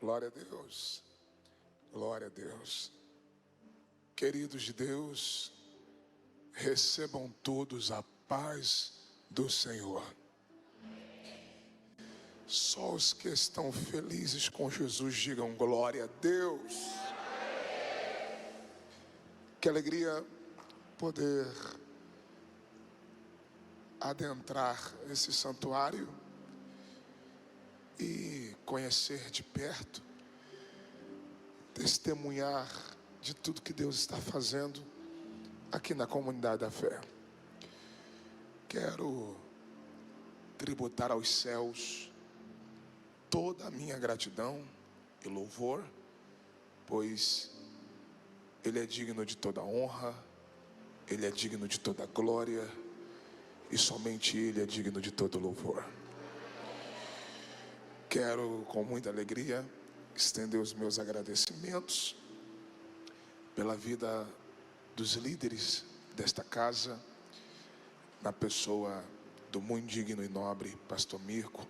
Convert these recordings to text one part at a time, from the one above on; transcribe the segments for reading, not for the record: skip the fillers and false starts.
Glória a Deus, glória a Deus. Queridos de Deus, recebam todos a paz do Senhor. Só os que estão felizes com Jesus digam glória a Deus. Que alegria poder adentrar esse santuário e conhecer de perto, testemunhar de tudo que Deus está fazendo aqui na comunidade da fé. Quero tributar aos céus toda a minha gratidão e louvor, pois Ele é digno de toda honra, Ele é digno de toda glória, e somente Ele é digno de todo louvor. Quero, com muita alegria, estender os meus agradecimentos pela vida dos líderes desta casa, na pessoa do muito digno e nobre pastor Mirko,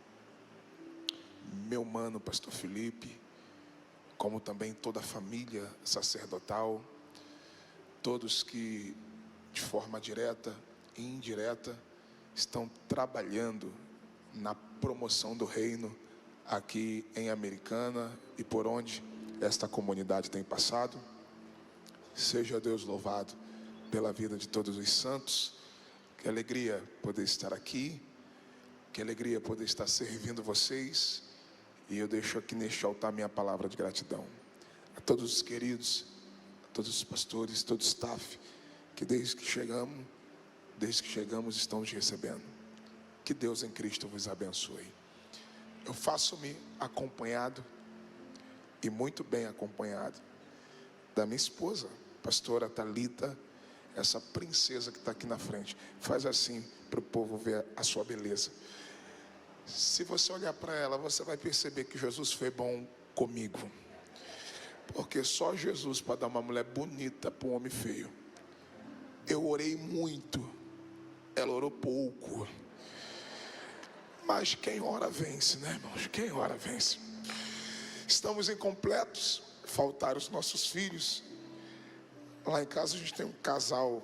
meu mano pastor Felipe, como também toda a família sacerdotal, todos que de forma direta e indireta estão trabalhando na promoção do reino aqui em Americana e por onde esta comunidade tem passado. Seja Deus louvado pela vida de todos os santos. Que alegria poder estar aqui, que alegria poder estar servindo vocês. E eu deixo aqui neste altar minha palavra de gratidão a todos os queridos, a todos os pastores, todo o staff que desde que chegamos estão nos recebendo. Que Deus em Cristo vos abençoe. Eu faço-me acompanhado, e muito bem acompanhado, da minha esposa, pastora Thalita, essa princesa que está aqui na frente. Faz assim para o povo ver a sua beleza. Se você olhar para ela, você vai perceber que Jesus foi bom comigo, porque só Jesus para dar uma mulher bonita para um homem feio. Eu orei muito, ela orou pouco. Mas quem ora vence, né, irmãos? Quem ora vence. Estamos incompletos, faltaram os nossos filhos. Lá em casa a gente tem um casal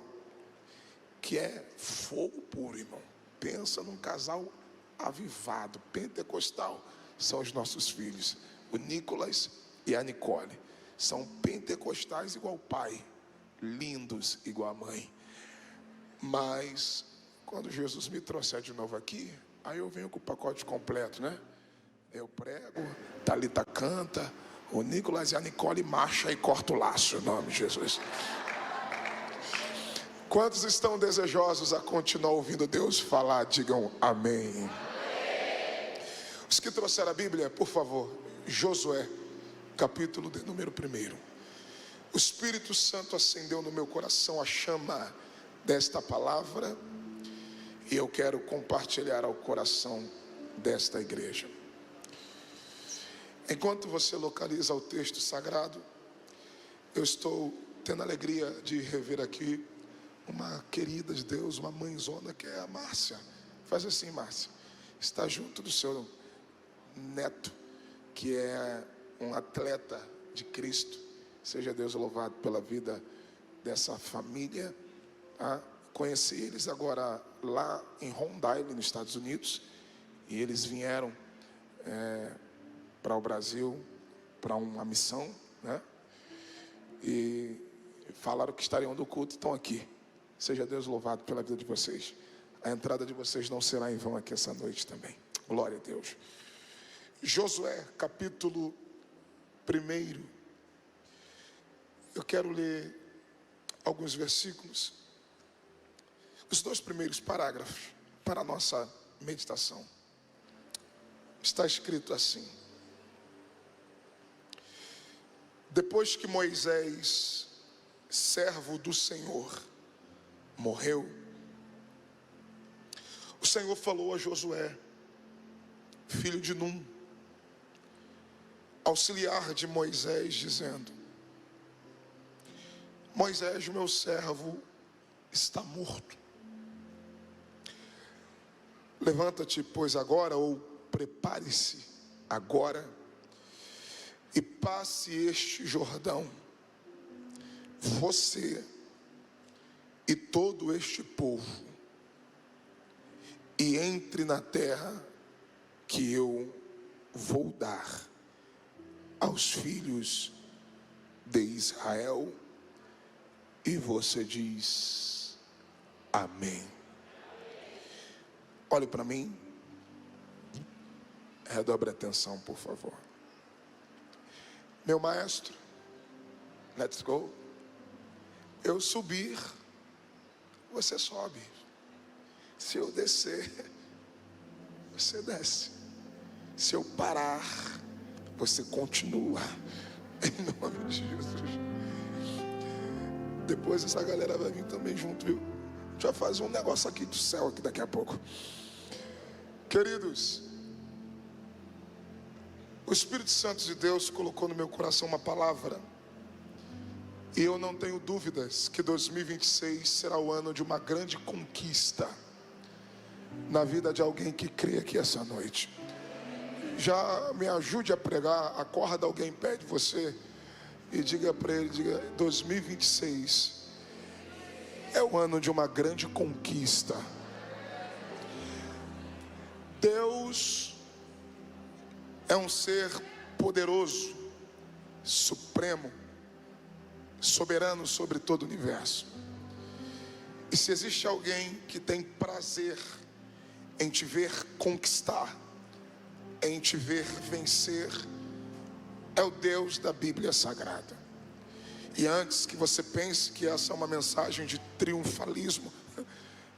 que é fogo puro, irmão. Pensa num casal avivado, pentecostal. São os nossos filhos, o Nicolas e a Nicole. São pentecostais igual o pai, lindos igual a mãe. Mas quando Jesus me trouxer de novo aqui, aí eu venho com o pacote completo, né? Eu prego, Thalita canta, o Nicolas e a Nicole marcha e corta o laço, em nome de Jesus. Quantos estão desejosos a continuar ouvindo Deus falar? Digam amém. Os que trouxeram a Bíblia, por favor, Josué, capítulo de número 1. O Espírito Santo acendeu no meu coração a chama desta palavra, e eu quero compartilhar ao coração desta igreja. Enquanto você localiza o texto sagrado, eu estou tendo a alegria de rever aqui uma querida de Deus, uma mãezona, que é a Márcia. Faz assim, Márcia. Está junto do seu neto, que é um atleta de Cristo. Seja Deus louvado pela vida dessa família. Conheci eles agora lá em Rhode Island, nos Estados Unidos, e eles vieram para o Brasil para uma missão, né? E falaram que estariam no culto e estão aqui. Seja Deus louvado pela vida de vocês. A entrada de vocês não será em vão aqui essa noite também. Glória a Deus. Josué, capítulo 1. Eu quero ler alguns versículos. Os 2 primeiros parágrafos para a nossa meditação. Está escrito assim: depois que Moisés, servo do Senhor, morreu, o Senhor falou a Josué, filho de Num, auxiliar de Moisés, dizendo: Moisés, meu servo, está morto. Levanta-te, pois, agora, ou prepare-se agora, e passe este Jordão, você e todo este povo, e entre na terra que eu vou dar aos filhos de Israel. E você diz amém. Olhe para mim, redobre a atenção, por favor. Meu maestro, let's go. Eu subir, você sobe. Se eu descer, você desce. Se eu parar, você continua. Em nome de Jesus. Depois essa galera vai vir também junto, viu? A gente vai fazer um negócio aqui do céu aqui daqui a pouco. Queridos, o Espírito Santo de Deus colocou no meu coração uma palavra, e eu não tenho dúvidas que 2026 será o ano de uma grande conquista na vida de alguém que crê aqui essa noite. Já me ajude a pregar, acorda alguém perto de você e diga para ele, diga: 2026 é o ano de uma grande conquista. Deus é um ser poderoso, supremo, soberano sobre todo o universo. E se existe alguém que tem prazer em te ver conquistar, em te ver vencer, é o Deus da Bíblia Sagrada. E antes que você pense que essa é uma mensagem de triunfalismo,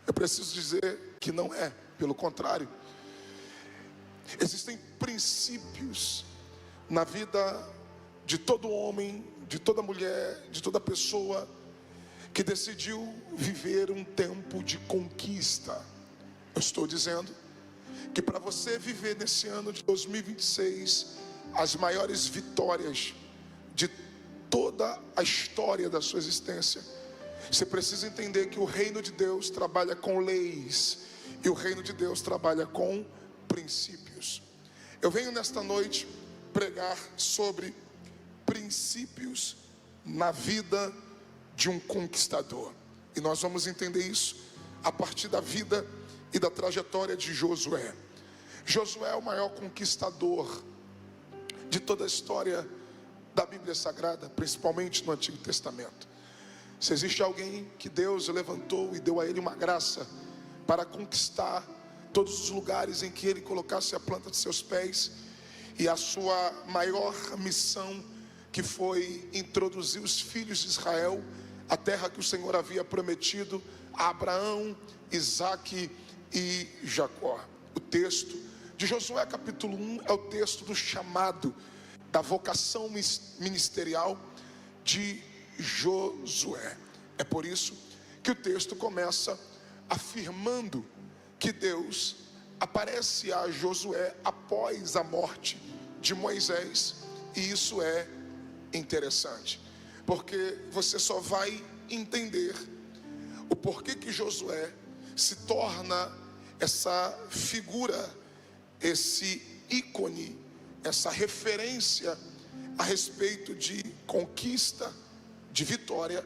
eu preciso dizer que não é, pelo contrário. Existem princípios na vida de todo homem, de toda mulher, de toda pessoa que decidiu viver um tempo de conquista. Eu estou dizendo que para você viver nesse ano de 2026 as maiores vitórias de toda a história da sua existência, você precisa entender que o reino de Deus trabalha com leis e o reino de Deus trabalha com princípios. Eu venho nesta noite pregar sobre princípios na vida de um conquistador, e nós vamos entender isso a partir da vida e da trajetória de Josué. Josué é o maior conquistador de toda a história da Bíblia Sagrada, principalmente no Antigo Testamento. Se existe alguém que Deus levantou e deu a ele uma graça para conquistar todos os lugares em que ele colocasse a planta de seus pés, e a sua maior missão, que foi introduzir os filhos de Israel à terra que o Senhor havia prometido a Abraão, Isaque e Jacó. O texto de Josué capítulo 1 é o texto do chamado, da vocação ministerial de Josué. É por isso que o texto começa afirmando que Deus aparece a Josué após a morte de Moisés. E isso é interessante, porque você só vai entender o porquê que Josué se torna essa figura, esse ícone, essa referência a respeito de conquista, de vitória,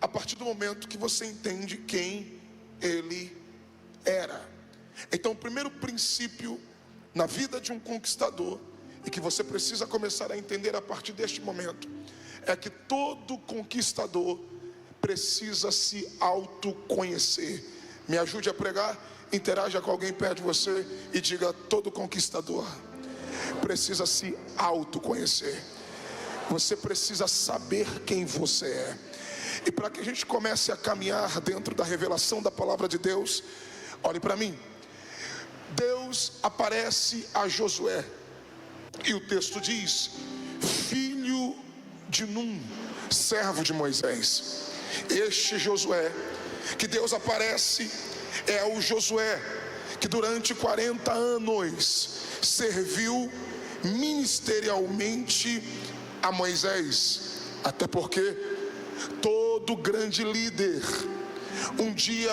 a partir do momento que você entende quem ele era. Então, o primeiro princípio na vida de um conquistador, e que você precisa começar a entender a partir deste momento, é que todo conquistador precisa se autoconhecer. Me ajude a pregar, interaja com alguém perto de você e diga: todo conquistador precisa se autoconhecer. Você precisa saber quem você é. E para que a gente comece a caminhar dentro da revelação da palavra de Deus, olhe para mim. Deus aparece a Josué, e o texto diz: filho de Num, servo de Moisés. Este Josué que Deus aparece é o Josué que durante 40 anos serviu ministerialmente a Moisés. Até porque todo grande líder um dia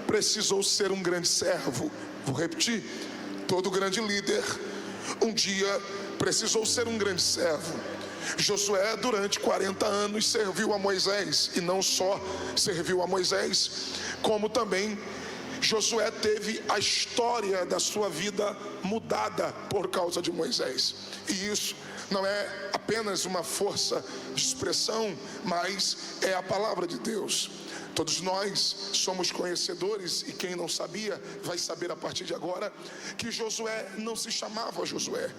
precisou ser um grande servo. Vou repetir: todo grande líder um dia precisou ser um grande servo. Josué, durante 40 anos, serviu a Moisés, e não só serviu a Moisés, como também Josué teve a história da sua vida mudada por causa de Moisés. E isso não é apenas uma força de expressão, mas é a palavra de Deus. Todos nós somos conhecedores, e quem não sabia vai saber a partir de agora, que Josué não se chamava Josué.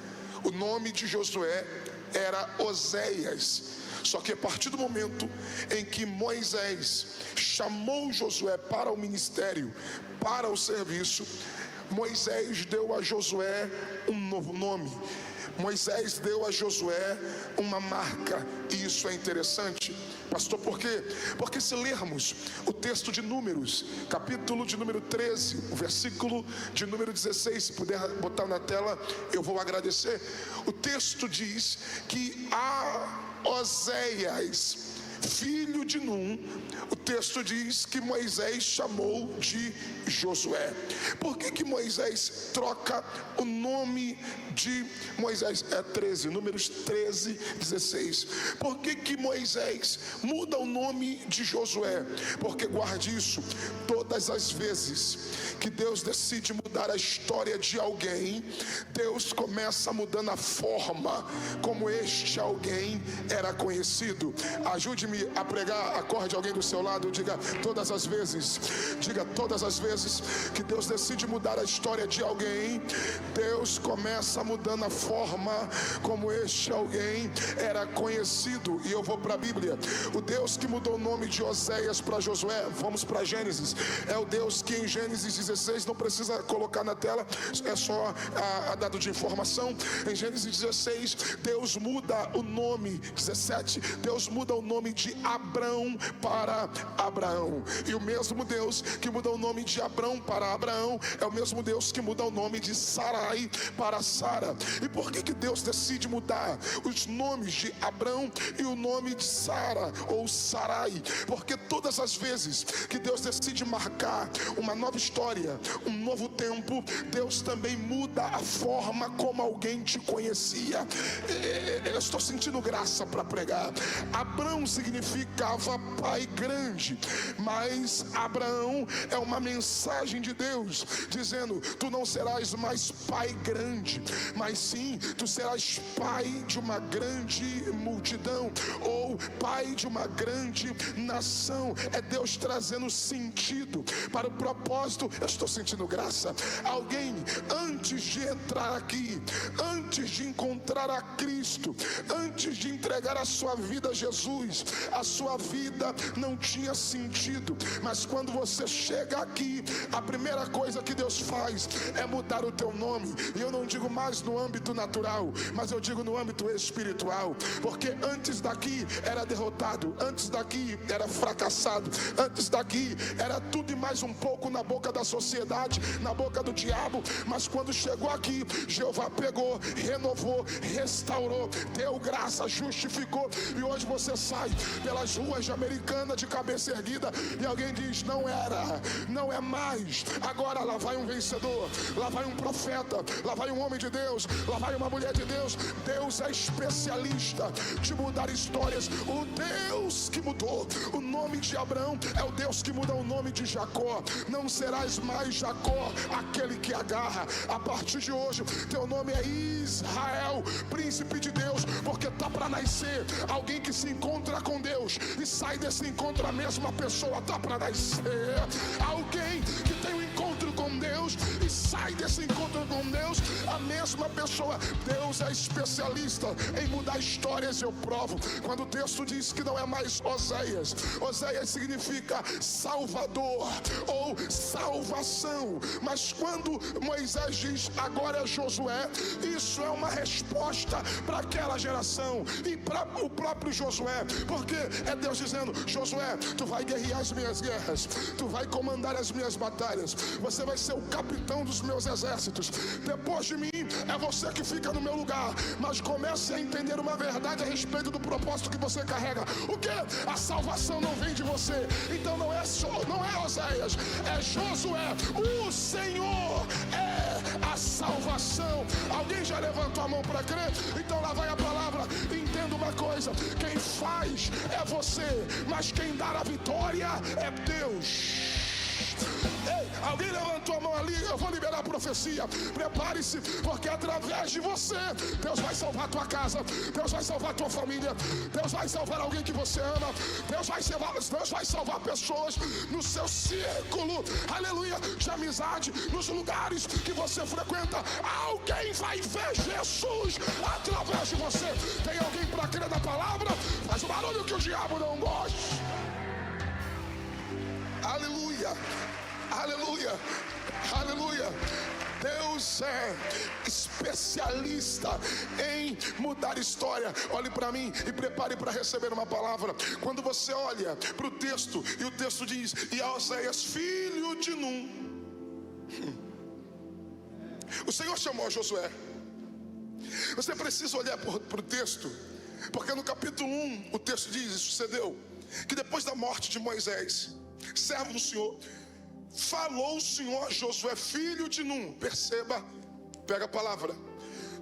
O nome de Josué era Oséias. Só que a partir do momento em que Moisés chamou Josué para o ministério, para o serviço, Moisés deu a Josué um novo nome. Moisés deu a Josué uma marca. E isso é interessante, pastor, por quê? Porque se lermos o texto de Números, capítulo de número 13, o versículo de número 16, se puder botar na tela, eu vou agradecer. O texto diz que a Oséias, filho de Num, o texto diz que Moisés chamou de Josué. Por que Moisés troca o nome de Moisés? É 13, Números 13, 16. Por que Moisés muda o nome de Josué? Porque, guarde isso, todas as vezes que Deus decide mudar a história de alguém, Deus começa mudando a forma como este alguém era conhecido. Ajude-me a pregar, acorde alguém do seu lado, diga todas as vezes que Deus decide mudar a história de alguém, Deus começa mudando a forma como este alguém era conhecido. E eu vou para a Bíblia. O Deus que mudou o nome de Oséias para Josué, vamos para Gênesis, é o Deus que em Gênesis 16, não precisa colocar na tela, é só a dado de informação. Em Gênesis 16, Deus muda o nome. 17, Deus muda o nome de Abrão para Abraão. E o mesmo Deus que muda o nome de Abrão para Abraão é o mesmo Deus que muda o nome de Sarai para Sara. E por que Deus decide mudar os nomes de Abrão e o nome de Sara ou Sarai? Porque todas as vezes que Deus decide marcar uma nova história, um novo tempo, Deus também muda a forma como alguém te conhecia. Eu estou sentindo graça para pregar. Abrão significava pai grande, mas Abraão é uma mensagem de Deus dizendo: tu não serás mais pai grande, mas sim tu serás pai de uma grande multidão, ou pai de uma grande nação. É Deus trazendo sentido para o propósito. Eu estou sentindo graça. Alguém, antes de entrar aqui, antes de encontrar a Cristo, antes de entregar a sua vida a Jesus, a sua vida não tinha sentido. Mas quando você chega aqui, a primeira coisa que Deus faz é mudar o teu nome. E eu não digo mais no âmbito natural, mas eu digo no âmbito espiritual. Porque antes daqui era derrotado, antes daqui era fracassado, antes daqui era tudo e mais um pouco na boca da sociedade, na boca do diabo. Mas quando chegou aqui, Jeová pegou, renovou, restaurou, deu graça, justificou. E hoje você sai pelas ruas de Americana de cabeça erguida e alguém diz: não era, não é mais. Agora lá vai um vencedor, lá vai um profeta, lá vai um homem de Deus, lá vai uma mulher de Deus. Deus é especialista de mudar histórias. O Deus que mudou o nome de Abraão é o Deus que muda o nome de Jacó. Não serás mais Jacó, aquele que agarra. A partir de hoje teu nome é Israel, príncipe de Deus, porque tá para nascer alguém que se encontra com Deus e sai desse encontro a mesma pessoa. Tá para nascer alguém que tem um encontro com Deus e sai desse encontro com Deus a mesma pessoa. Deus é especialista em mudar histórias. Eu provo quando o texto diz que não é mais Oséias. Oséias significa Salvador ou salvação. Mas quando Moisés diz agora é Josué, isso é uma resposta para aquela geração e para o próprio Josué. Porque é Deus dizendo: Josué, tu vai guerrear as minhas guerras, tu vai comandar as minhas batalhas, você vai ser o capitão dos meus exércitos. Depois de mim é você que fica no meu lugar. Mas comece a entender uma verdade a respeito do propósito que você carrega. O que? A salvação não vem de você. Então não é Oséias, é Josué. O Senhor é a salvação. Alguém já levantou a mão para crer? Então lá vai a palavra. Entenda uma coisa: quem faz é você, mas quem dá a vitória é Deus. Ei, alguém levantou a mão ali? Eu vou liberar a profecia. Prepare-se, porque através de você Deus vai salvar a tua casa, Deus vai salvar a tua família, Deus vai salvar alguém que você ama, Deus vai salvar pessoas no seu círculo, aleluia, de amizade, nos lugares que você frequenta. Alguém vai ver Jesus através de você. Tem alguém para crer na palavra? Faz um barulho que o diabo não gosta. Aleluia, aleluia, aleluia. Deus é especialista em mudar história. Olhe para mim e prepare para receber uma palavra. Quando você olha para o texto, e o texto diz: e Oséias, filho de Num. O Senhor chamou a Josué. Você precisa olhar para o texto, porque no capítulo 1 o texto diz: e sucedeu que depois da morte de Moisés, servo do Senhor, falou o Senhor a Josué, filho de Num. Perceba, pega a palavra,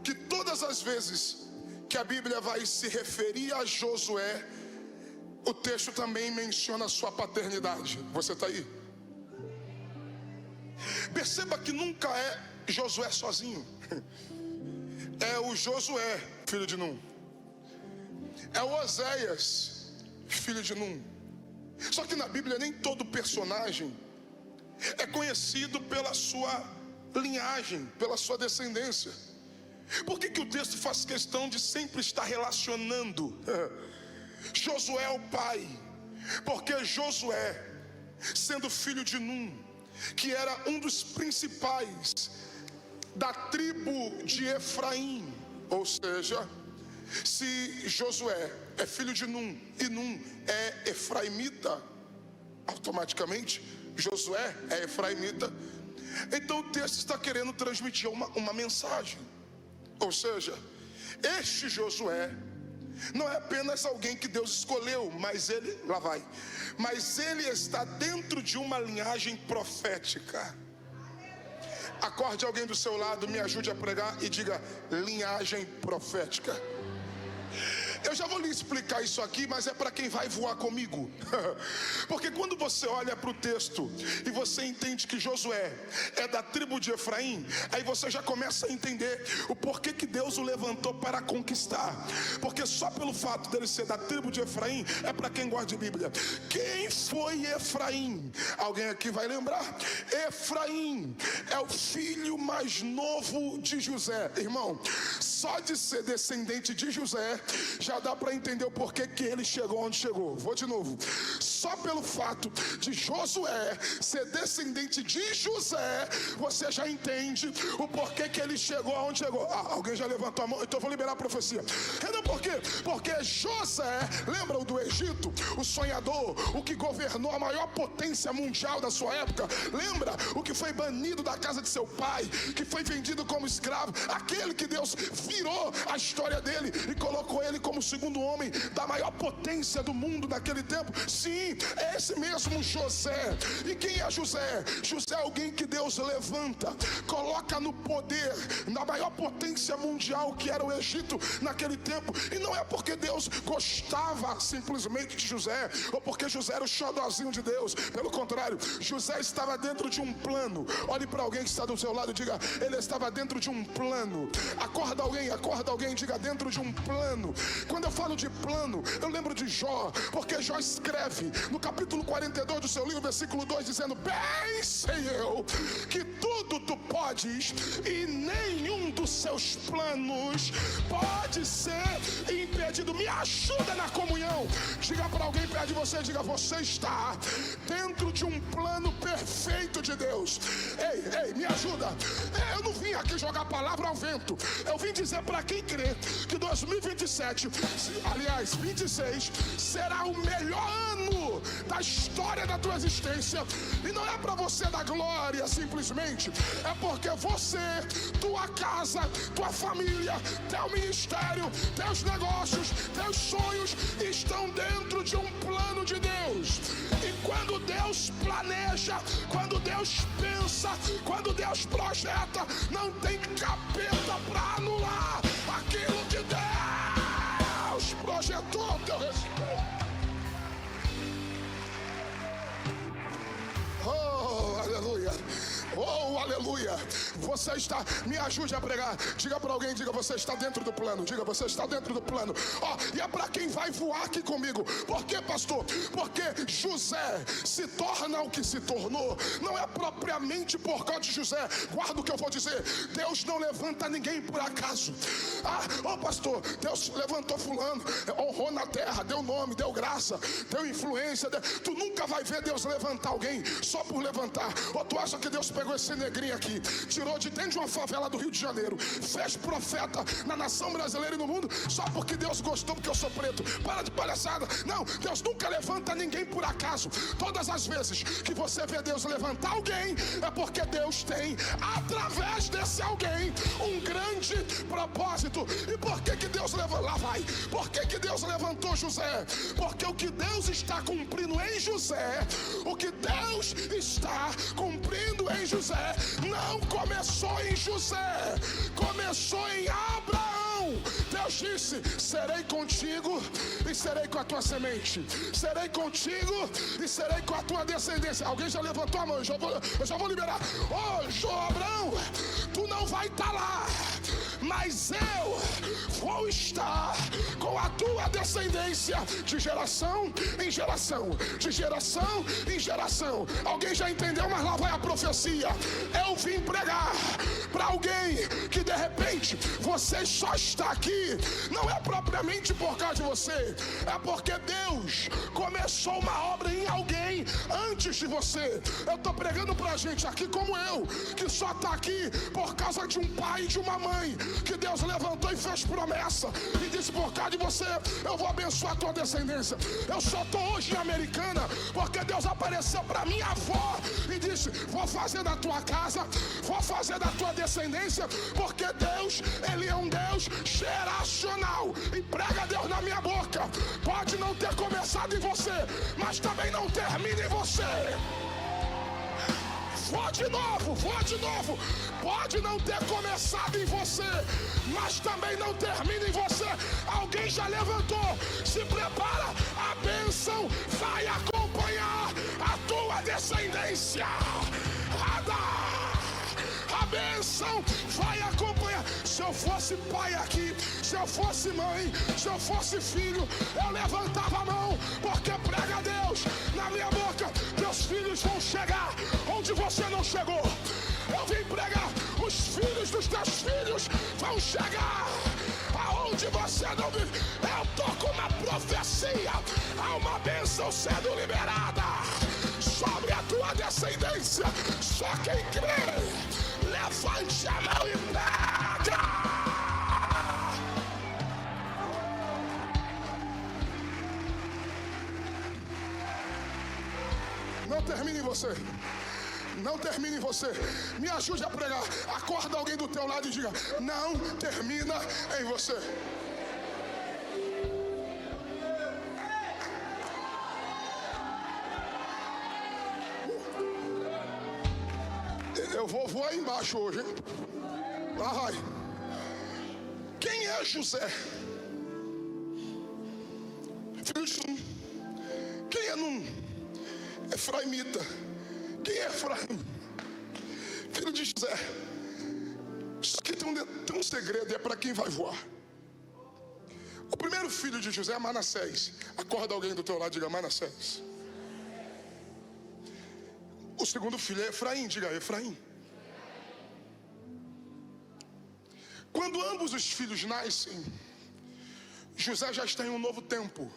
que todas as vezes que a Bíblia vai se referir a Josué, o texto também menciona a sua paternidade. Você está aí? Perceba que nunca é Josué sozinho. É o Josué, filho de Num. É o Oséias, filho de Num. Só que na Bíblia nem todo personagem é conhecido pela sua linhagem, pela sua descendência. Por que o texto faz questão de sempre estar relacionando Josué ao pai? Porque Josué, sendo filho de Num, que era um dos principais da tribo de Efraim, ou seja, se Josué é filho de Num e Num é efraimita, automaticamente Josué é efraimita. Então o texto está querendo transmitir uma mensagem. Ou seja, este Josué não é apenas alguém que Deus escolheu, mas ele, lá vai, mas ele está dentro de uma linhagem profética. Acorde alguém do seu lado, me ajude a pregar e diga: linhagem profética. Eu já vou lhe explicar isso aqui, mas é para quem vai voar comigo. Porque quando você olha para o texto e você entende que Josué é da tribo de Efraim, aí você já começa a entender o porquê que Deus o levantou para conquistar. Porque só pelo fato dele ser da tribo de Efraim, é para quem gosta de Bíblia. Quem foi Efraim? Alguém aqui vai lembrar? Efraim é o filho mais novo de José. Irmão, só de ser descendente de José já dá para entender o porquê que ele chegou onde chegou. Vou de novo. Só pelo fato de Josué ser descendente de José, você já entende o porquê que ele chegou aonde chegou. Alguém já levantou a mão? Então eu vou liberar a profecia. Entendeu por quê? Porque José, lembra o do Egito? O sonhador, o que governou a maior potência mundial da sua época. Lembra o que foi banido da casa de seu pai, que foi vendido como escravo, aquele que Deus virou a história dele e colocou ele como segundo homem da maior potência do mundo naquele tempo. Sim, é esse mesmo José. E quem é José? José é alguém que Deus levanta, coloca no poder na maior potência mundial que era o Egito naquele tempo. E não é porque Deus gostava simplesmente de José, ou porque José era o xodózinho de Deus. Pelo contrário, José estava dentro de um plano. Olhe para alguém que está do seu lado e diga: ele estava dentro de um plano. Acorda alguém, diga: dentro de um plano. Quando eu falo de plano, eu lembro de Jó, porque Jó escreve no capítulo 42 do seu livro, versículo 2, dizendo: bem sei eu que tudo tu podes e nenhum dos seus planos pode ser impedido. Me ajuda na comunhão. Diga para alguém perto de você, diga: você está dentro de um plano perfeito de Deus. Ei, me ajuda. Eu não vim aqui jogar palavra ao vento. Eu vim dizer para quem crê que 2027, aliás 26, será o melhor ano da história da tua existência. E não é para você dar glória simplesmente, diferente. É porque você, tua casa, tua família, teu ministério, teus negócios, teus sonhos estão dentro de um plano de Deus. E quando Deus planeja, quando Deus pensa, quando Deus projeta, não tem capeta para anular aquilo que Deus projetou a teu respeito. Oh, aleluia. Oh, aleluia. Você está, me ajude a pregar. Diga para alguém, diga, você está dentro do plano. Diga, você está dentro do plano. E é para quem vai voar aqui comigo. Por quê, pastor? Porque José se torna o que se tornou. Não é propriamente por causa de José. Guarda o que eu vou dizer. Deus não levanta ninguém por acaso. Pastor, Deus levantou fulano, honrou na terra, deu nome, deu graça, deu influência. Tu nunca vai ver Deus levantar alguém só por levantar. Ou tu acha que Deus pegou esse negrinho aqui, tirou de dentro de uma favela do Rio de Janeiro, fez profeta na nação brasileira e no mundo, só porque Deus gostou, porque eu sou preto? Para de palhaçada. Não, Deus nunca levanta ninguém por acaso. Todas as vezes que você vê Deus levantar alguém, é porque Deus tem, através desse alguém, um grande propósito. E por que Deus levantou? Lá vai. Por que Deus levantou José? Porque o que Deus está cumprindo em José, o que Deus está cumprindo em José, não começou em José, começou em Abraão. Deus disse: serei contigo e serei com a tua semente, serei contigo e serei com a tua descendência. Alguém já levantou a mão? Eu já vou liberar. Abraão, tu não vai estar lá, mas eu vou estar com a tua descendência de geração em geração, de geração em geração. Alguém já entendeu? Mas lá vai a profecia. Eu vim pregar para alguém que de repente você só está aqui, não é propriamente por causa de você, é porque Deus começou uma obra em alguém antes de você. Eu estou pregando para gente aqui como eu, que só está aqui por causa de um pai e de uma mãe, que Deus levantou e fez promessa e disse: por causa de você eu vou abençoar a tua descendência. Eu só estou hoje em Americana porque Deus apareceu para minha avó e disse: vou fazer da tua casa, vou fazer da tua descendência, porque Deus, Ele é um Deus geracional. E prega Deus na minha boca. Pode não ter começado em você, mas também não termina em você. Vou de novo. Pode não ter começado em você, mas também não termina em você. Alguém já levantou. Se prepara, a bênção vai acompanhar a tua descendência. A bênção vai acompanhar. Se eu fosse pai aqui, se eu fosse mãe, se eu fosse filho, eu levantava a mão, porque prega Deus na minha boca. Teus filhos vão chegar onde você não chegou. Eu vim pregar, os filhos dos teus filhos vão chegar aonde você não vive. Eu tô com uma profecia, há uma bênção sendo liberada sobre a tua descendência. Só quem crê, levante a mão e pega. Não termine em você. Não termine em você. Me ajude a pregar. Acorda alguém do teu lado e diga: não termina em você. Eu vou voar embaixo hoje, hein? Lá vai. Quem é José? Filho de Num. Quem é Num? Efraimita. Quem é Efraim? Filho de José. Isso aqui tem um segredo, é para quem vai voar. O primeiro filho de José é Manassés. Acorda alguém do teu lado e diga: Manassés. O segundo filho é Efraim, diga: Efraim. Quando ambos os filhos nascem, José já está em um novo tempo.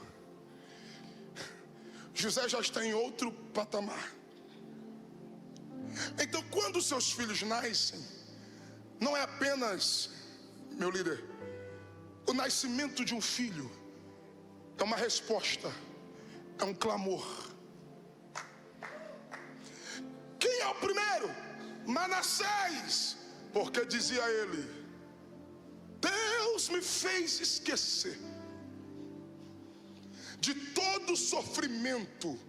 José já está em outro patamar. Então, quando seus filhos nascem, não é apenas, meu líder, o nascimento de um filho, é uma resposta, é um clamor. Quem é o primeiro? Manassés, porque dizia ele: Deus me fez esquecer de todo sofrimento,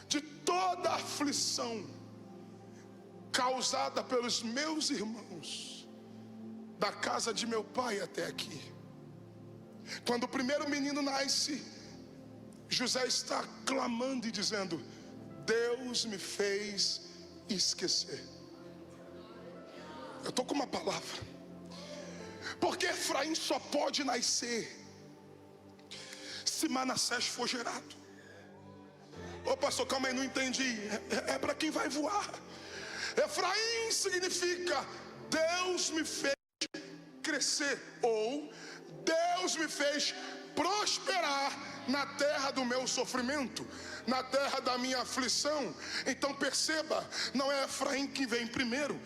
de toda aflição causada pelos meus irmãos, da casa de meu pai até aqui. Quando o primeiro menino nasce, José está clamando e dizendo: Deus me fez esquecer. Eu estou com uma palavra, porque Efraim só pode nascer se Manassés for gerado. Ô pastor, calma aí, não entendi. É para quem vai voar. Efraim significa Deus me fez crescer, ou Deus me fez prosperar na terra do meu sofrimento, na terra da minha aflição. Então perceba, não é Efraim que vem primeiro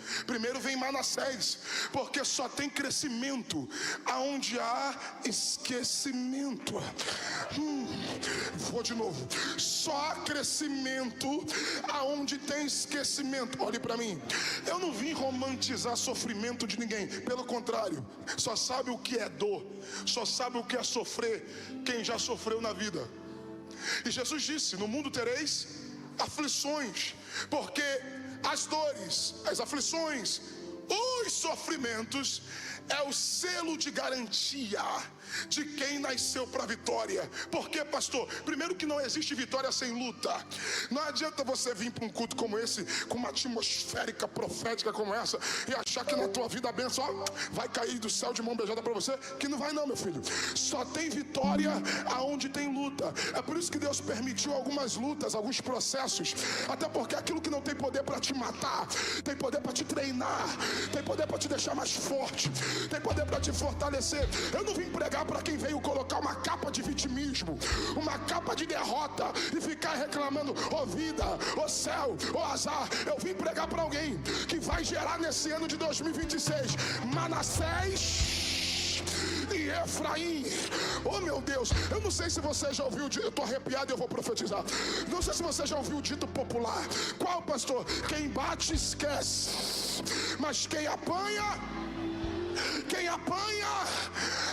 vem Manassés, porque só tem crescimento aonde há esquecimento. Vou de novo. Só há crescimento aonde tem esquecimento. Olhe para mim, eu não vim romantizar sofrimento de ninguém, pelo contrário, só sabe o que é dor, só sabe o que é sofrer quem já sofreu na vida. E Jesus disse: no mundo tereis aflições, porque as dores, as aflições, os sofrimentos é o selo de garantia de quem nasceu para a vitória. Por quê, pastor? Primeiro que não existe vitória sem luta. Não adianta você vir para um culto como esse, com uma atmosférica profética como essa, e achar que na tua vida a bênção vai cair do céu de mão beijada para você, que não vai não, meu filho. Só tem vitória aonde tem luta. É por isso que Deus permitiu algumas lutas, alguns processos, até porque aquilo que não tem poder para te matar, tem poder para te treinar, tem poder para te deixar mais forte, tem poder para te fortalecer. Eu não vim pregar para quem veio colocar uma capa de vitimismo, uma capa de derrota e ficar reclamando: ô vida, ô céu, ô azar. Eu vim pregar para alguém que vai gerar nesse ano de 2026 Manassés e Efraim. Oh meu Deus, eu não sei se você já ouviu, eu estou arrepiado e eu vou profetizar. Não sei se você já ouviu o dito popular. Qual, pastor? Quem bate esquece, mas quem apanha,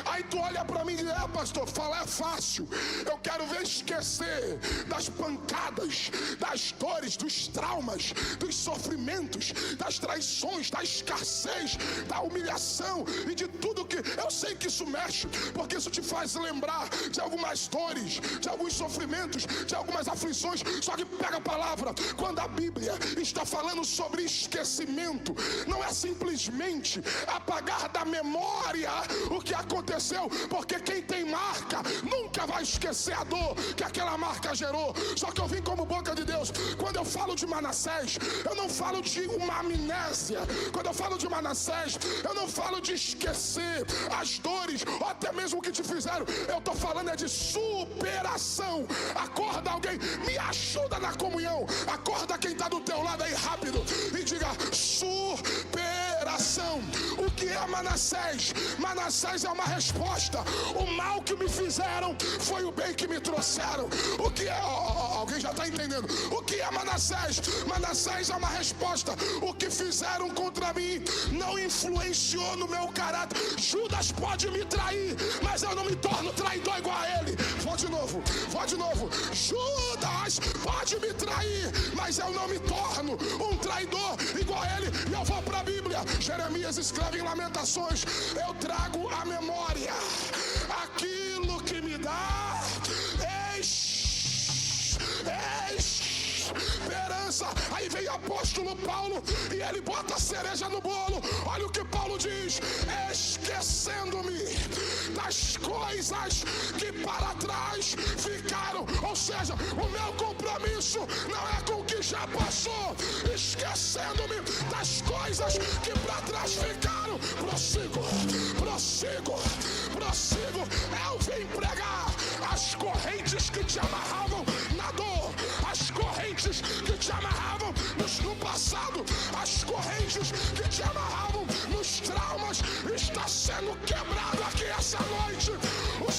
aí tu olha pra mim e diz: pastor, falar é fácil. Eu quero ver esquecer das pancadas, das dores, dos traumas, dos sofrimentos, das traições, da escassez, da humilhação e de tudo que... Eu sei que isso mexe, porque isso te faz lembrar de algumas dores, de alguns sofrimentos, de algumas aflições. Só que pega a palavra, quando a Bíblia está falando sobre esquecimento, não é simplesmente apagar da memória o que aconteceu, porque quem tem marca nunca vai esquecer a dor que aquela marca gerou. Só que eu vim como boca de Deus. Quando eu falo de Manassés, eu não falo de uma amnésia. Quando eu falo de Manassés, eu não falo de esquecer as dores ou até mesmo o que te fizeram. Eu estou falando é de superação. Acorda alguém, me ajuda na comunhão. Acorda quem está do teu lado aí rápido e diga: superação. O que é Manassés? Manassés é uma resposta. O mal que me fizeram foi o bem que me trouxeram. O que é? Alguém já está entendendo? O que é Manassés? Manassés é uma resposta. O que fizeram contra mim não influenciou no meu caráter. Judas pode me trair, mas eu não me torno traidor igual a ele. Vou de novo. Judas pode me trair, mas eu não me torno um traidor igual a ele. E eu vou para a Bíblia. Jeremias escreve em Lamentações: eu trago à memória aquilo que me dá esperança. Aí vem o apóstolo Paulo e ele bota a cereja no bolo. Olha o que Paulo diz: esquecendo-me das coisas que para trás ficaram. Ou seja, o meu compromisso não é com o que já passou. Esquecendo-me das coisas que para trás ficaram. Prossigo. Eu vim pregar as correntes que te amarravam na dor, as correntes que te amarravam no passado, as correntes que te amarravam nos traumas, está sendo quebrado aqui essa noite. O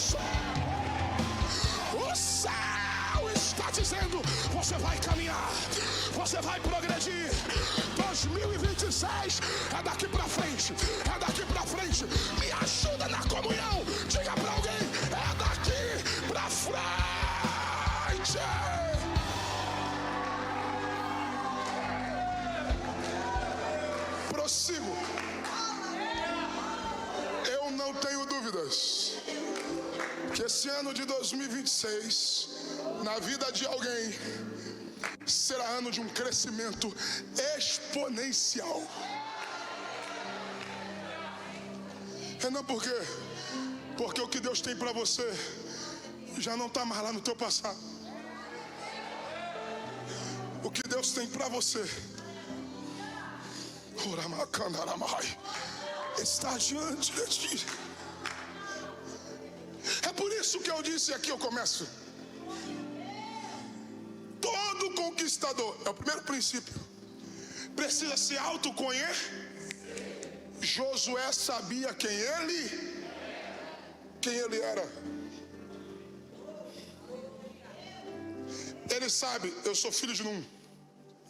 céu está dizendo: você vai caminhar, você vai progredir, 2026 é daqui pra frente, é daqui pra frente. Me ajuda na comunhão. Diga pra alguém, é daqui pra frente. Prossigo. Eu não tenho dúvidas que esse ano de 2026, na vida de alguém, será ano de um crescimento exponencial. Não, por quê? Porque o que Deus tem para você já não está mais lá no teu passado. O que Deus tem para você está diante de ti. É por isso que eu disse aqui, eu começo. Todo conquistador, é o primeiro princípio, precisa se autoconhecer. Josué sabia quem ele era. Ele sabe, eu sou filho de Num.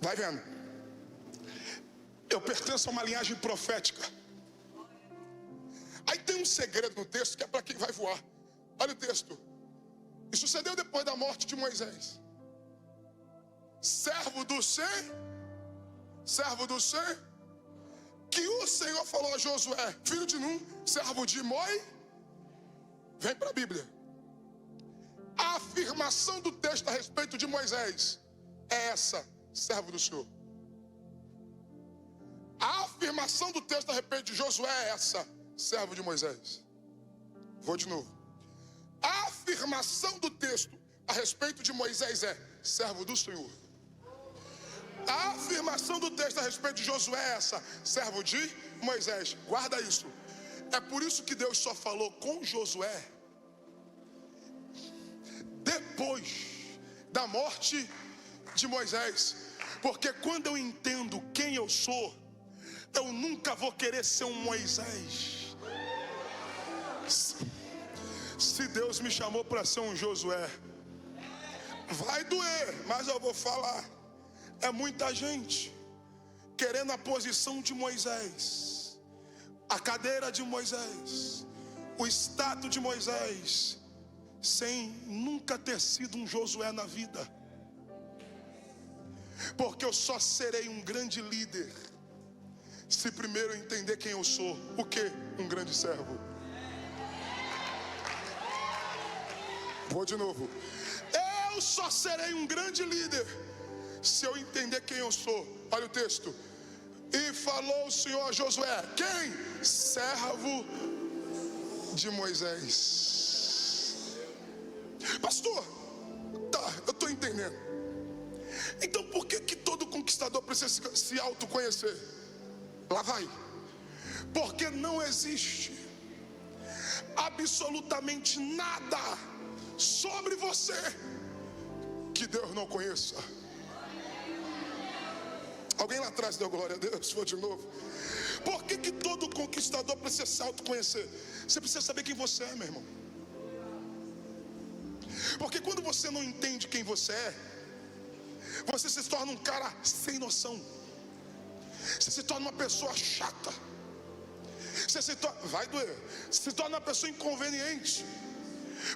Vai vendo. Eu pertenço a uma linhagem profética. Aí tem um segredo no texto que é para quem vai voar. Olha o texto. Isso sucedeu depois da morte de Moisés. Servo do Senhor, que o Senhor falou a Josué, filho de Num, servo de Moisés. Vem para a Bíblia. A afirmação do texto a respeito de Moisés é essa: servo do Senhor. A afirmação do texto a respeito de Josué é essa: servo de Moisés. Vou de novo. A afirmação do texto a respeito de Moisés é: servo do Senhor. A afirmação do texto a respeito de Josué é essa: servo de Moisés. Guarda isso. É por isso que Deus só falou com Josué depois da morte de Moisés. Porque quando eu entendo quem eu sou, eu nunca vou querer ser um Moisés. Se Deus me chamou para ser um Josué, vai doer, mas eu vou falar. É muita gente querendo a posição de Moisés, a cadeira de Moisés, o status de Moisés, sem nunca ter sido um Josué na vida. Porque eu só serei um grande líder se primeiro eu entender quem eu sou. O que? Um grande servo. Vou de novo. Eu só serei um grande líder se eu entender quem eu sou. Olha o texto. E falou o Senhor a Josué. Quem? Servo de Moisés. Pastor, tá, eu estou entendendo. Então por que todo conquistador precisa se autoconhecer? Lá vai. Porque não existe absolutamente nada sobre você que Deus não conheça. Alguém lá atrás deu glória a Deus? Vou de novo. Por que todo conquistador precisa se autoconhecer? Você precisa saber quem você é, meu irmão. Porque quando você não entende quem você é, você se torna um cara sem noção. Você se torna uma pessoa chata. Você se torna, vai doer, se torna uma pessoa inconveniente.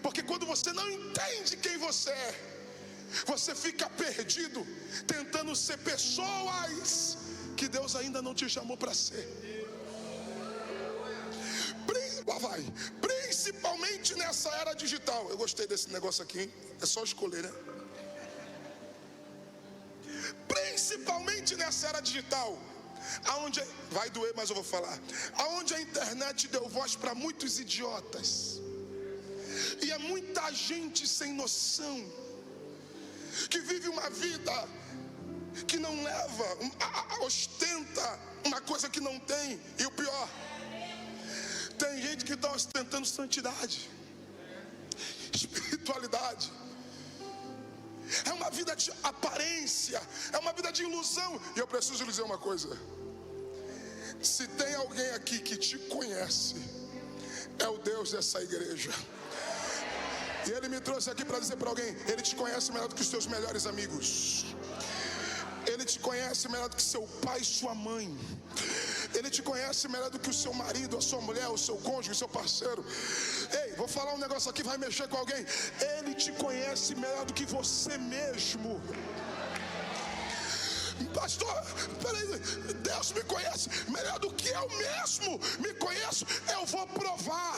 Porque quando você não entende quem você é, você fica perdido tentando ser pessoas que Deus ainda não te chamou para ser. Lá vai. Principalmente nessa era digital. Eu gostei desse negócio aqui, hein? É só escolher, né? Principalmente nessa era digital, aonde vai doer, mas eu vou falar. Aonde a internet deu voz para muitos idiotas. E é muita gente sem noção que vive uma vida que não leva, ostenta uma coisa que não tem. E o pior, tem gente que está ostentando santidade, espiritualidade. É uma vida de aparência, é uma vida de ilusão. E eu preciso lhe dizer uma coisa: se tem alguém aqui que te conhece, é o Deus dessa igreja. E Ele me trouxe aqui para dizer para alguém: Ele te conhece melhor do que os teus melhores amigos. Ele te conhece melhor do que seu pai e sua mãe. Ele te conhece melhor do que o seu marido, a sua mulher, o seu cônjuge, o seu parceiro. Ei, vou falar um negócio aqui, vai mexer com alguém. Ele te conhece melhor do que você mesmo. Pastor, peraí, Deus me conhece melhor do que eu mesmo me conheço. Eu vou provar,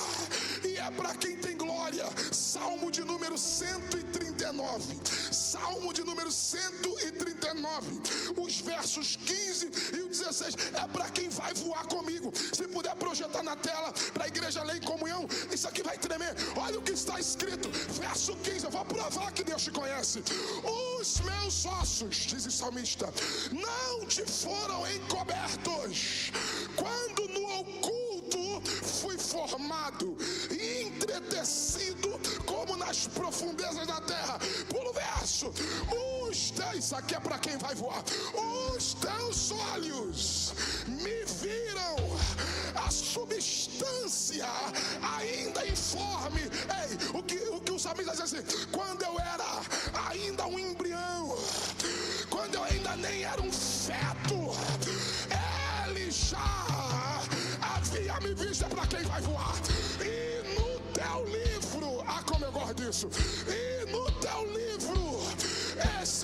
e é para quem tem glória. Salmo de número 139, Salmo de número 139, os versos 15 e o 16, é para quem vai voar comigo. Se puder projetar na tela, para a igreja ler em comunhão, isso aqui vai tremer. Olha o que está escrito, verso 15, eu vou provar que Deus te conhece. Os meus ossos, diz o salmista, não te foram encobertos quando no oculto fui formado e entretecido como nas profundezas da terra. Pula o verso. Isso aqui é para quem vai voar. Os teus olhos me viram a substância ainda informe. Ei, o que o salmista diz assim: quando eu era ainda um embrião, quando eu ainda nem era um feto, ele já havia me visto. É para quem vai voar. E no teu livro, como eu gosto disso, e no teu livro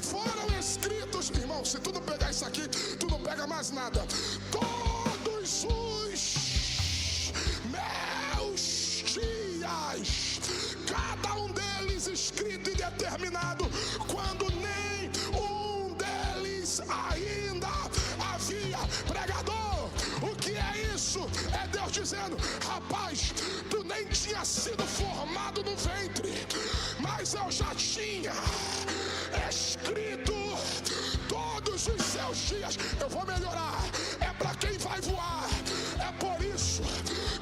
foram escritos, irmão, se tu não pegar isso aqui, tu não pega mais nada. Todos os meus dias, cada um deles escrito e determinado, quando nem um deles ainda havia. Pregador, o que é isso? É Deus dizendo: rapaz, tu nem tinha sido formado no ventre, mas eu já tinha escrito todos os seus dias. Eu vou melhorar, é para quem vai voar. É por isso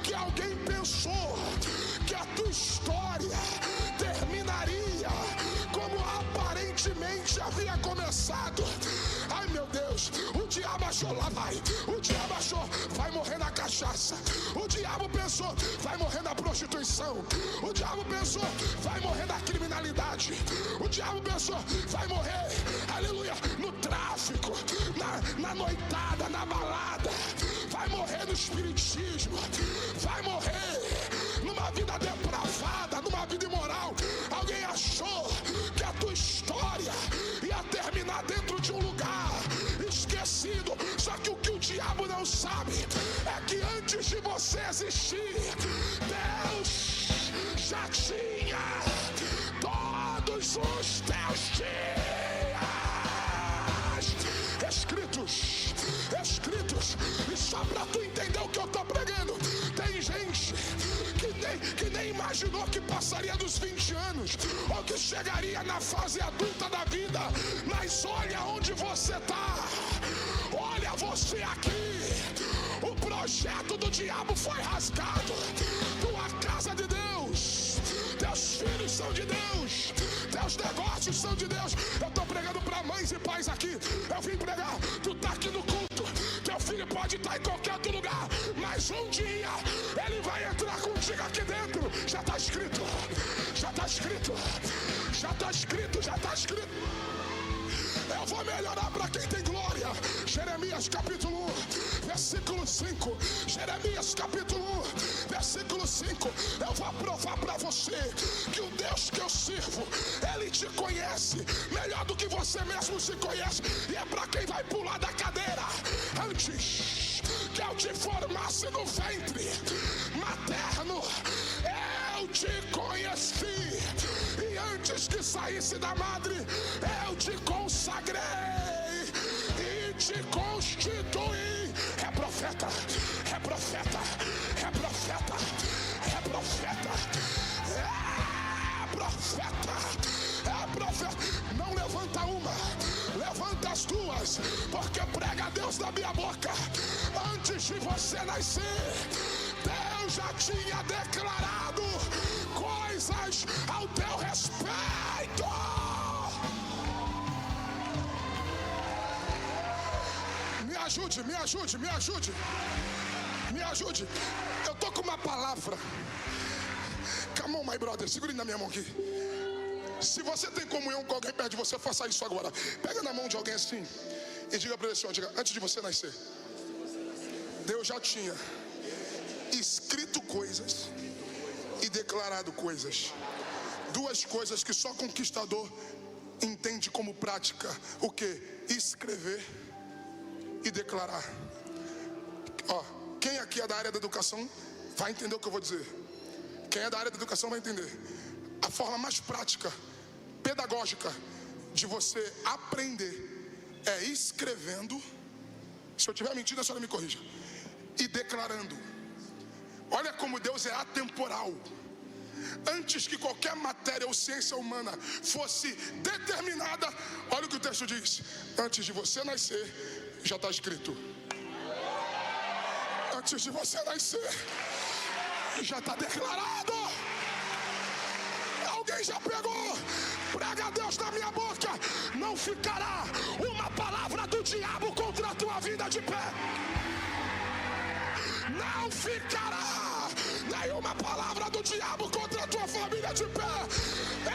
que alguém pensou que a tua história terminaria como aparentemente havia começado. Ai meu Deus, o diabo achou, lá vai, o diabo achou, vai morrer na cachaça. O diabo pensou, vai morrer na prostituição. O diabo pensou, vai morrer na criminalidade. O diabo pensou, vai morrer, aleluia, no tráfico, na noitada, na balada. Vai morrer no espiritismo. Vai morrer numa vida depravada, numa vida imoral. Alguém achou que a tua história ia terminar dentro de um lugar esquecido. Só que o que o diabo não sabe é que antes de você existir, Deus já tinha todos os teus dias escritos. E só para tu entender o que eu tô pregando, tem gente que nem imaginou que passaria dos 20 anos, ou que chegaria na fase adulta da vida. Mas olha onde você tá, olha você aqui. O projeto do diabo foi rasgado. Tua casa de Deus, teus filhos são de Deus, teus negócios são de Deus. Eu tô pregando para mães e pais aqui. Eu vim pregar, tu tá aqui no culto, teu filho pode estar em qualquer outro lugar, mas um dia ele vai entrar contigo aqui dentro. Já está escrito, já está escrito, já está escrito, já está escrito. Eu vou melhorar para quem tem glória. Jeremias capítulo 1, versículo 5. Jeremias capítulo 1, versículo 5. Eu vou provar para você que o Deus que eu sirvo, Ele te conhece melhor do que você mesmo se conhece. E é para quem vai pular da cadeira. Antes que eu te formasse no ventre materno, eu te conheci. E antes que saísse da madre, eu te consagrei e te constituí. É profeta, é profeta, é profeta, é profeta, é profeta, é profeta. Não levanta uma, levanta as duas, porque prega Deus da minha boca. Antes de você nascer, Deus já tinha declarado coisas ao teu respeito. Me ajude, me ajude, me ajude, me ajude. Eu tô com uma palavra. Come on, my brother, segure na minha mão aqui. Se você tem comunhão com alguém perto de você, faça isso agora. Pega na mão de alguém assim E diga para ele assim, diga, antes de você nascer, Deus já tinha escrito coisas e declarado coisas. Duas coisas que só conquistador entende como prática. O que? Escrever e declarar. Quem aqui é da área da educação vai entender o que eu vou dizer. Quem é da área da educação vai entender. A forma mais prática, pedagógica, de você aprender é escrevendo. Se eu estiver mentindo, a senhora me corrija. E declarando. Olha como Deus é atemporal. Antes que qualquer matéria ou ciência humana fosse determinada, olha o que o texto diz: antes de você nascer, já está escrito. Antes de você nascer, já está declarado. Alguém já pegou? Prega a Deus na minha boca. Não ficará uma palavra do diabo contra a tua vida de pé. Não ficará nenhuma palavra do diabo contra a tua família de pé.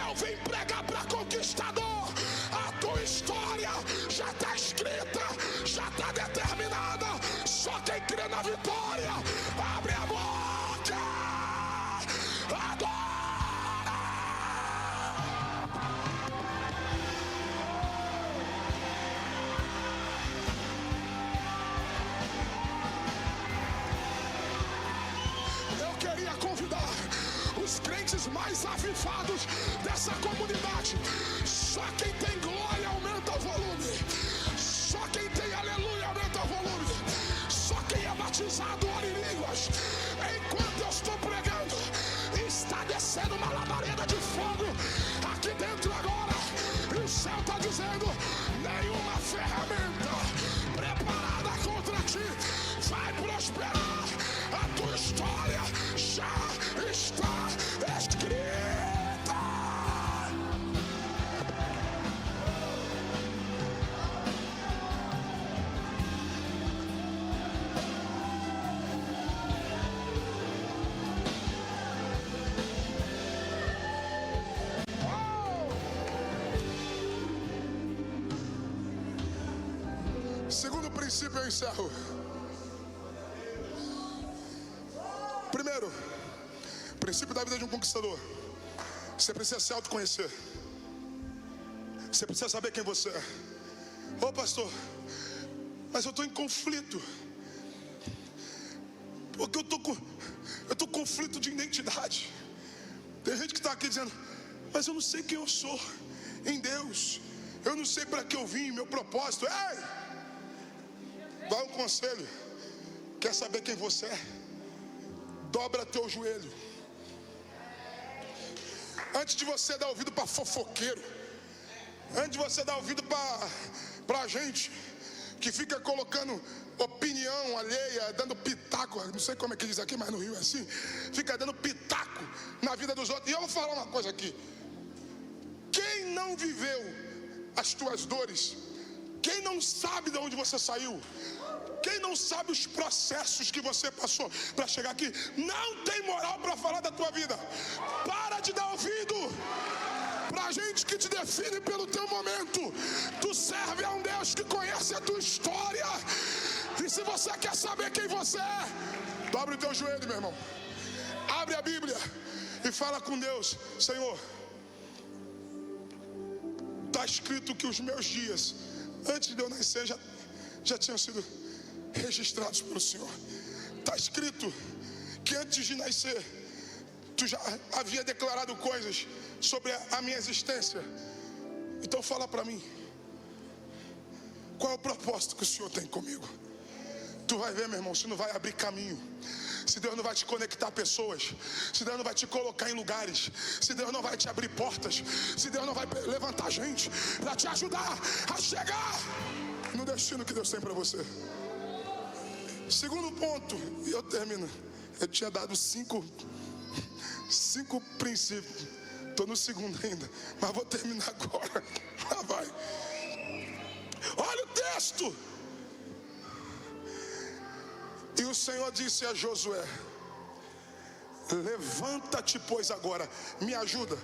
Eu vim pregar para conquistador. A tua história já está escrita, já está determinada. Só quem crê na vitória, abre a boca, adora. Os crentes mais avivados dessa comunidade. Só quem tem glória aumenta o volume. Só quem tem aleluia aumenta o volume. Só quem é batizado ora em línguas. Enquanto eu estou pregando, está descendo uma labareda de fogo aqui dentro agora. E o céu está dizendo: nenhuma ferramenta preparada contra ti vai prosperar. A tua história já está escrita. Segundo princípio, eu encerro. Primeiro, princípio da vida de um conquistador: você precisa se autoconhecer. Você precisa saber quem você é. Ô pastor, mas eu estou em conflito. Porque eu estou com conflito de identidade. Tem gente que está aqui dizendo: mas eu não sei quem eu sou em Deus. Eu não sei para que eu vim, meu propósito. Ei! Dá um conselho. Quer saber quem você é? Dobra teu joelho. Antes de você dar ouvido para fofoqueiro, antes de você dar ouvido para gente que fica colocando opinião alheia, dando pitaco, não sei como é que diz aqui, mas no Rio é assim, fica dando pitaco na vida dos outros. E eu vou falar uma coisa aqui: quem não viveu as tuas dores, quem não sabe de onde você saiu, quem não sabe os processos que você passou para chegar aqui, não tem moral para falar da tua vida. Para de dar ouvido pra gente que te define pelo teu momento. Tu serve a um Deus que conhece a tua história. E se você quer saber quem você é, dobre o teu joelho, meu irmão. Abre a Bíblia e fala com Deus: Senhor, está escrito que os meus dias, antes de eu nascer, já tinham sido registrados pelo Senhor. Está escrito que antes de nascer, tu já havia declarado coisas sobre a minha existência. Então fala para mim, qual é o propósito que o Senhor tem comigo? Tu vai ver, meu irmão, se não vai abrir caminho, se Deus não vai te conectar a pessoas, se Deus não vai te colocar em lugares, se Deus não vai te abrir portas, se Deus não vai levantar gente para te ajudar a chegar no destino que Deus tem para você. Segundo ponto, e eu termino. Eu tinha dado cinco princípios. Estou no segundo ainda, mas vou terminar agora. Lá vai. Olha o texto. E o Senhor disse a Josué: levanta-te, pois, agora. Me ajuda.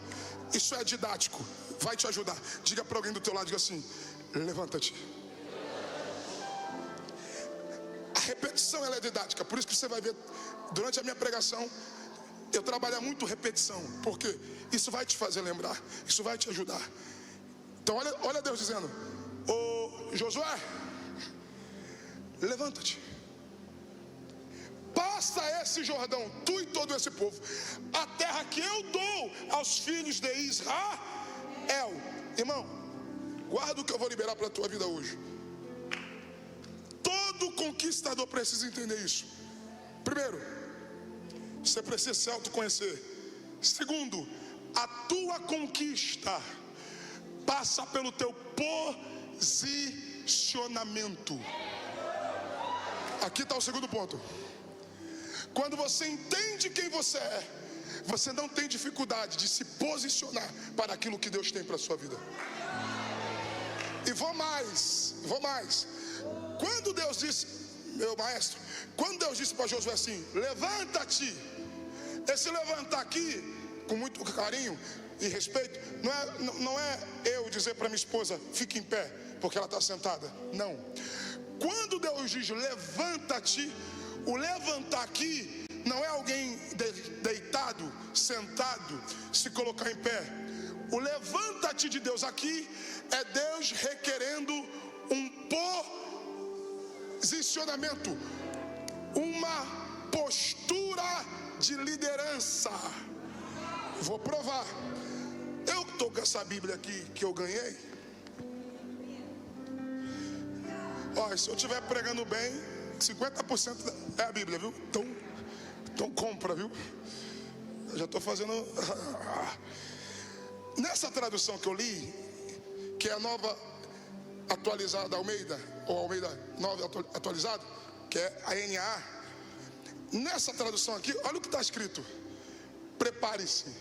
Isso é didático, vai te ajudar. Diga para alguém do teu lado, diga assim: levanta-te. repetição ela é didática. Por isso que você vai ver durante a minha pregação eu trabalhar muito repetição, porque isso vai te fazer lembrar, isso vai te ajudar. Então olha Deus dizendo: ô Josué, levanta-te, passa esse Jordão, tu e todo esse povo, a terra que eu dou aos filhos de Israel. Irmão, guarda o que eu vou liberar para a tua vida hoje. Todo conquistador precisa entender isso. Primeiro, você precisa se autoconhecer. Segundo, a tua conquista passa pelo teu posicionamento. Aqui está o segundo ponto. Quando você entende quem você é, você não tem dificuldade de se posicionar para aquilo que Deus tem para a sua vida. E vou mais. Quando Deus disse, meu maestro, quando Deus disse para Josué assim: levanta-te. Esse levantar aqui, com muito carinho e respeito, não é eu dizer para minha esposa: fique em pé, porque ela está sentada. Não. Quando Deus diz levanta-te, o levantar aqui não é alguém deitado, sentado, se colocar em pé. O levanta-te de Deus aqui é Deus requerendo um posicionamento, uma postura de liderança. Vou provar. Eu estou com essa Bíblia aqui que eu ganhei. Olha, se eu estiver pregando bem, 50% é a Bíblia, viu? Então compra, viu? Eu já estou fazendo. Nessa tradução que eu li, que é a nova atualizada Almeida, ou Almeida nova atualizada, que é a NA. Nessa tradução aqui, olha o que está escrito: prepare-se.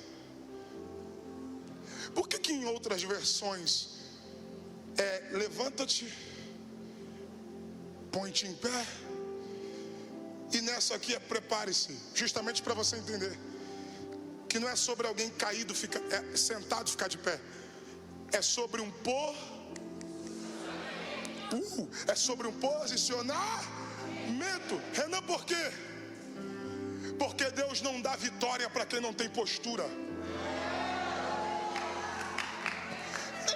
Por que em outras versões é levanta-te, põe-te em pé, e nessa aqui é prepare-se? Justamente para você entender que não é sobre alguém caído, sentado, ficar de pé. É sobre um é sobre um posicionamento. Renan, por quê? Porque Deus não dá vitória para quem não tem postura.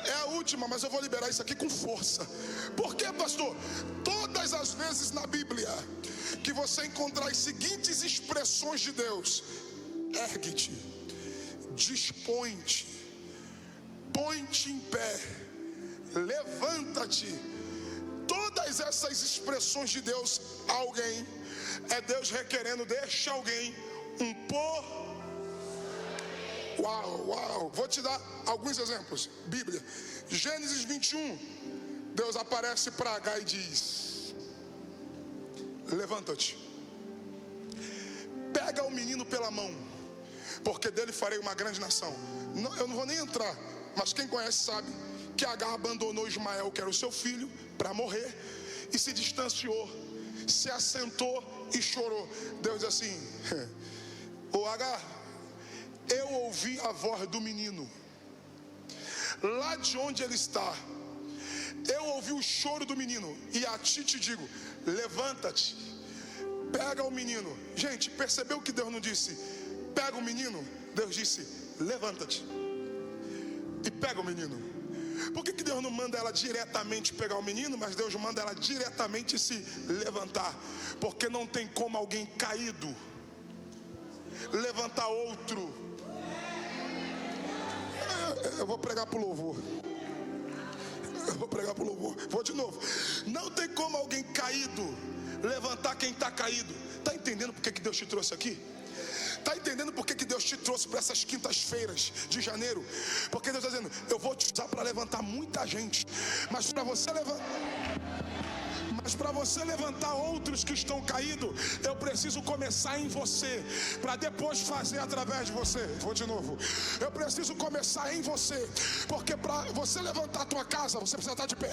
É a última, mas eu vou liberar isso aqui com força. Por quê, pastor? Todas as vezes na Bíblia que você encontrar as seguintes expressões de Deus: ergue-te, dispõe-te, põe-te em pé, levanta-te. Todas essas expressões de Deus, alguém, é Deus requerendo, deixa alguém Uau. Vou te dar alguns exemplos. Bíblia, Gênesis 21. Deus aparece para Agar e diz: levanta-te, pega o menino pela mão, porque dele farei uma grande nação. Eu não vou nem entrar, mas quem conhece sabe que Agar abandonou Ismael, que era o seu filho, para morrer, e se distanciou, se assentou e chorou. Deus diz assim: ô Agar, eu ouvi a voz do menino lá de onde ele está. Eu ouvi o choro do menino, e a ti te digo: levanta-te, pega o menino. Gente, percebeu que Deus não disse pega o menino? Deus disse levanta-te e pega o menino. Por que Deus não manda ela diretamente pegar o menino, mas Deus manda ela diretamente se levantar? Porque não tem como alguém caído levantar outro. Eu vou pregar pro louvor. Vou de novo. Não tem como alguém caído levantar quem está caído. Está entendendo por que Deus te trouxe aqui? Está entendendo por que Deus te trouxe para essas quintas-feiras de janeiro? Porque Deus está dizendo: eu vou te usar para levantar muita gente, mas para você levantar outros que estão caídos, eu preciso começar em você, para depois fazer através de você. Vou de novo. Eu preciso começar em você, porque para você levantar a tua casa, você precisa estar de pé.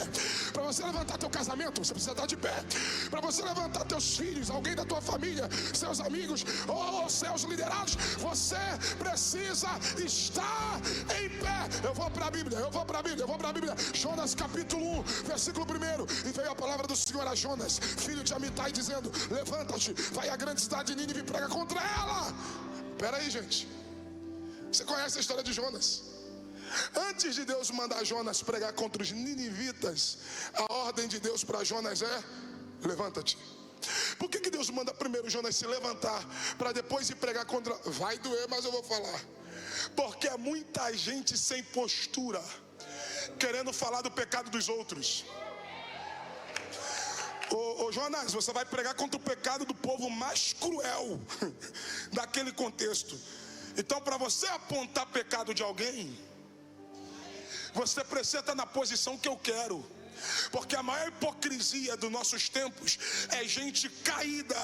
Para você levantar teu casamento, você precisa estar de pé. Para você levantar teus filhos, alguém da tua família, seus amigos ou seus liderados, Você precisa estar em pé. Eu vou para a Bíblia. Jonas capítulo 1, versículo 1. E veio a palavra do Senhor a Jonas, filho de Amitai, dizendo: levanta-te, vai à grande cidade de Nínive e prega contra ela. Espera aí, gente. Você conhece a história de Jonas? Antes de Deus mandar Jonas pregar contra os ninivitas, a ordem de Deus para Jonas é: levanta-te. Por que Deus manda primeiro Jonas se levantar para depois ir pregar contra? Vai doer, mas eu vou falar. Porque há muita gente sem postura, querendo falar do pecado dos outros. Ô Jonas, você vai pregar contra o pecado do povo mais cruel daquele contexto. Então, para você apontar pecado de alguém, você precisa estar na posição que eu quero. Porque a maior hipocrisia dos nossos tempos é gente caída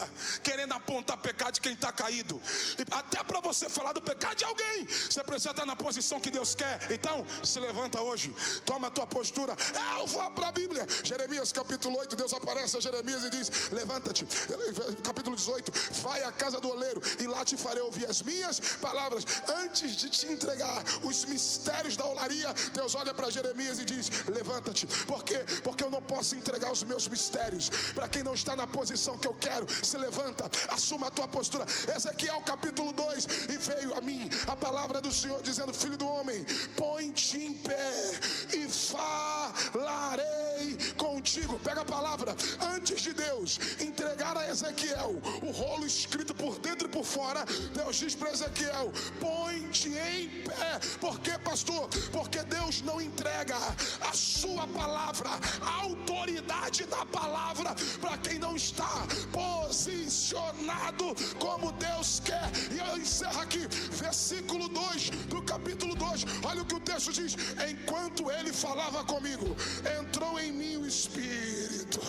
querendo apontar pecado de quem está caído. E até para você falar do pecado de alguém, você precisa estar na posição que Deus quer. Então se levanta hoje, toma a tua postura. Eu vou para a Bíblia. Jeremias capítulo 8, Deus aparece a Jeremias e diz: levanta-te. Capítulo 18: vai à casa do oleiro e lá te farei ouvir as minhas palavras. Antes de te entregar os mistérios da olaria, Deus olha para Jeremias e diz: levanta-te. Por quê? Porque eu não posso entregar os meus mistérios para quem não está na posição que eu quero. Se levanta, assuma a tua postura. Ezequiel capítulo 2: e veio a mim a palavra do Senhor dizendo: filho do homem, põe-te em pé e falarei contigo. Pega a palavra. Antes de Deus entregar a Ezequiel o rolo escrito por dentro e por fora, Deus diz para Ezequiel: põe-te em pé. Por quê, pastor? Porque Deus não entrega a sua palavra, a autoridade da palavra, para quem não está posicionado como Deus quer. E eu encerro aqui, versículo 2 do capítulo 2. Olha o que o texto diz: enquanto ele falava comigo, entrou em mim o Espírito.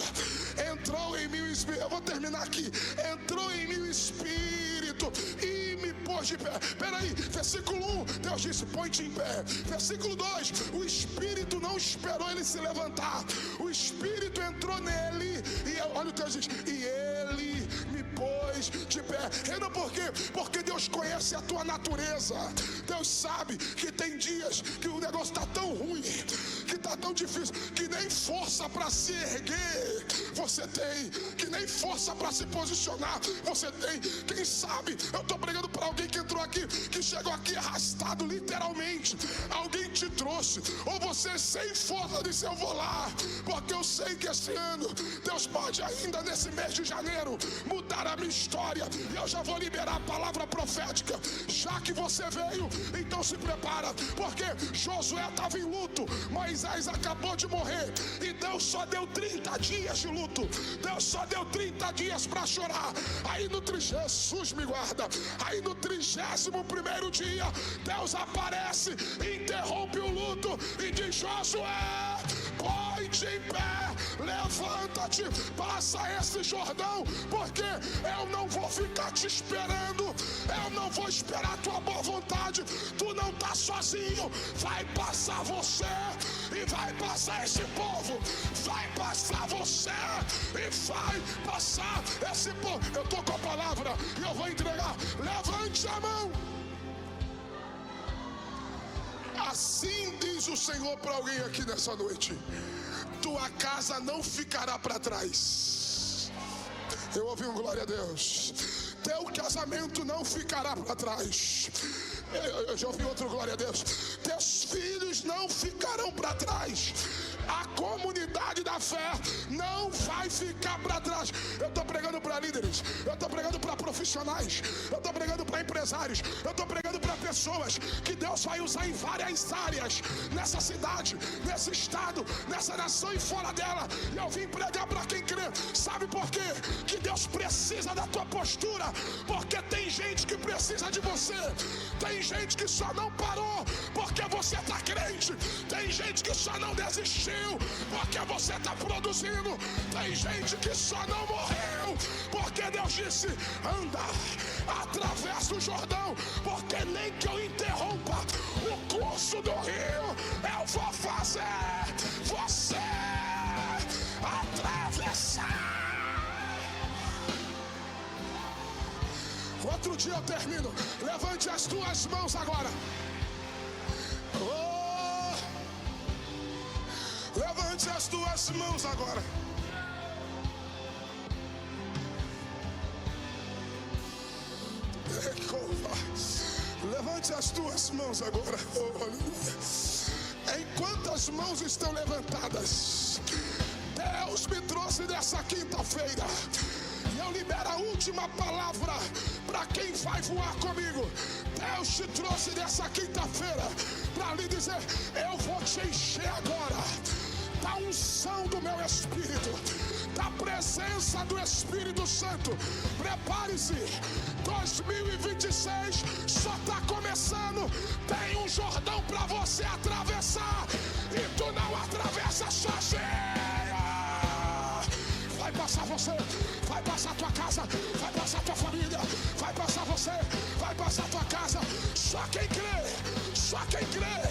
Entrou em mim o Espírito. Eu vou terminar aqui. Entrou em mim o Espírito e me pôs de pé. Peraí, versículo 1, Deus disse: põe-te em pé. Versículo 2, o Espírito não esperou ele se levantar. O Espírito entrou nele e olha o texto diz: e ele me pôs de pé. Renan, por quê? Porque Deus conhece a tua natureza. Deus sabe que tem dias que o negócio está tão ruim, que está tão difícil, que nem força para se erguer você tem, que nem força para se posicionar você tem. Quem sabe eu estou pregando para alguém que entrou aqui, que chegou aqui arrastado literalmente. Alguém te trouxe, ou você sem força disse: eu vou lá, porque eu sei que esse ano Deus pode ainda nesse mês de janeiro mudar a minha história. E eu já vou liberar a palavra profética. Já que você veio, então se prepara, porque Josué estava em luto, Moisés acabou de morrer e Deus só deu 30 dias de luto. Deus só deu 30 dias para chorar. Aí no Jesus me guarda. Aí no 31º dia, Deus aparece, interrompe o luto e diz: Josué, põe-te em pé, levanta-te, passa esse Jordão, porque eu não vou ficar te esperando, eu não vou esperar a tua boa vontade. Tu não está sozinho, vai passar você e vai passar esse povo, vai passar você e vai passar esse povo. Eu estou com a palavra e eu vou entregar. Levante a mão. Assim diz o Senhor para alguém aqui nessa noite: tua casa não ficará para trás. Eu ouvi um glória a Deus. Teu casamento não ficará para trás. Eu já ouvi outro glória a Deus. Teus filhos não ficarão para trás. A comunidade da fé não vai ficar para trás. Eu estou pregando para líderes, eu estou pregando para profissionais, eu estou pregando para empresários, eu estou pregando para pessoas que Deus vai usar em várias áreas nessa cidade, nesse estado, nessa nação e fora dela. E eu vim pregar para quem crê. Sabe por quê? Que Deus precisa da tua postura, porque tem gente que precisa de você. Tem gente que só não parou porque você está crente. Tem gente que só não desistiu porque você está produzindo. Tem gente que só não morreu porque Deus disse: anda, atravessa o Jordão, porque nem que eu interrompa o curso do rio, eu vou fazer você atravessar. outro dia eu termino. Levante as tuas mãos agora. Oh! Levante as tuas mãos agora. Levante as tuas mãos agora. Oh, aleluia. Enquanto as mãos estão levantadas, Deus me trouxe nessa quinta-feira, e eu libero a última palavra para quem vai voar comigo. Deus te trouxe nessa quinta-feira para lhe dizer: eu vou te encher agora da unção do meu Espírito, da presença do Espírito Santo. Prepare-se, 2026 só está começando. Tem um Jordão para você atravessar, e tu não atravessa sozinho. Vai passar você, vai passar tua casa, vai passar tua família, vai passar você, vai passar tua casa. Só quem crê, só quem crê.